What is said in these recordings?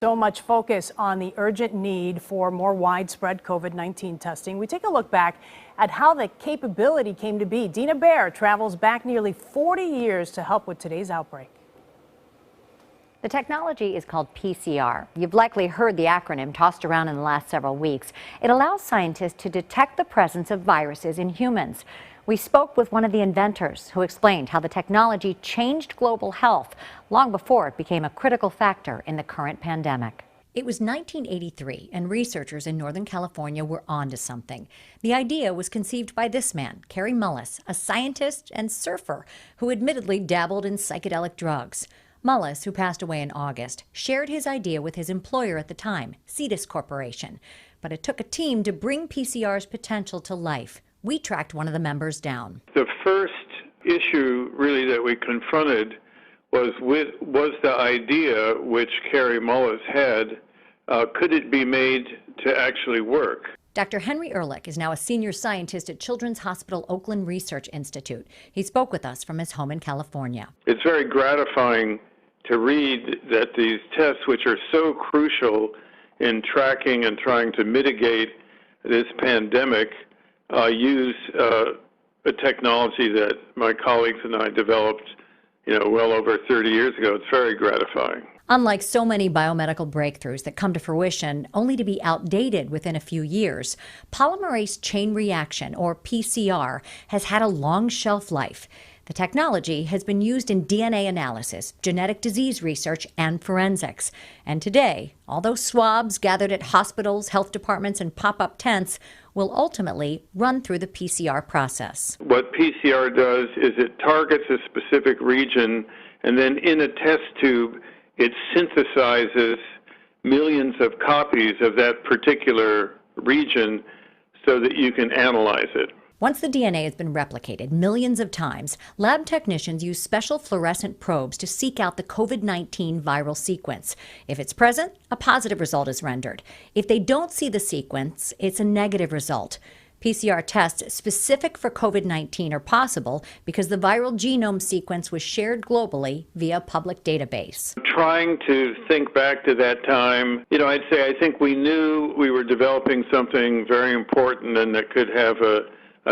So much focus on the urgent need for more widespread COVID-19 testing. We take a look back at how the capability came to be. Dina Baer travels back nearly 40 years to help with today's outbreak. The technology is called PCR. You've likely heard the acronym tossed around in the last several weeks. It allows scientists to detect the presence of viruses in humans. We spoke with one of the inventors who explained how the technology changed global health long before it became a critical factor in the current pandemic. It was 1983, and researchers in Northern California were onto something. The idea was conceived by this man, Kary Mullis, a scientist and surfer who admittedly dabbled in psychedelic drugs. Mullis, who passed away in August, shared his idea with his employer at the time, CEDIS Corporation. But it took a team to bring PCR's potential to life. We tracked one of the members down. The first issue really that we confronted was the idea which Kary Mullis had, could it be made to actually work? Dr. Henry Ehrlich is now a senior scientist at Children's Hospital Oakland Research Institute. He spoke with us from his home in California. It's very gratifying to read that these tests, which are so crucial in tracking and trying to mitigate this pandemic, use a technology that my colleagues and I developed, well over 30 years ago. It's very gratifying. Unlike so many biomedical breakthroughs that come to fruition only to be outdated within a few years, polymerase chain reaction, or PCR, has had a long shelf life. The technology has been used in DNA analysis, genetic disease research, and forensics. And today, although swabs gathered at hospitals, health departments, and pop-up tents will ultimately run through the PCR process. What PCR does is it targets a specific region, and then in a test tube, it synthesizes millions of copies of that particular region so that you can analyze it. Once the DNA has been replicated millions of times, lab technicians use special fluorescent probes to seek out the COVID-19 viral sequence. If it's present, a positive result is rendered. If they don't see the sequence, it's a negative result. PCR tests specific for COVID-19 are possible because the viral genome sequence was shared globally via a public database. Trying to think back to that time, I'd say I think we knew we were developing something very important and that could have a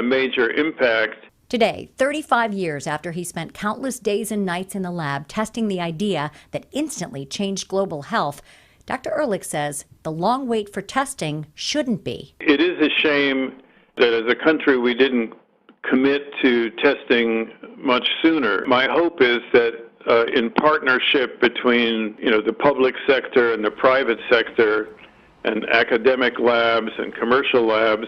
major impact. Today, 35 years after he spent countless days and nights in the lab testing the idea that instantly changed global health, Dr. Ehrlich says the long wait for testing shouldn't be. It is a shame that as a country we didn't commit to testing much sooner. My hope is that in partnership between the public sector and the private sector and academic labs and commercial labs,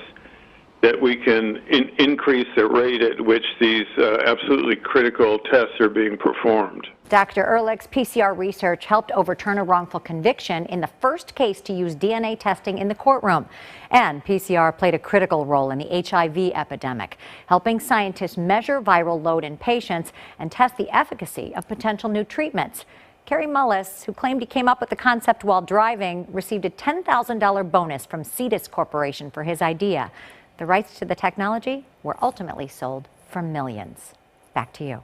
that we can increase the rate at which these absolutely critical tests are being performed. Dr. Ehrlich's PCR research helped overturn a wrongful conviction in the first case to use DNA testing in the courtroom. And PCR played a critical role in the HIV epidemic, helping scientists measure viral load in patients and test the efficacy of potential new treatments. Kary Mullis, who claimed he came up with the concept while driving, received a $10,000 bonus from CEDIS Corporation for his idea. The rights to the technology were ultimately sold for millions. Back to you.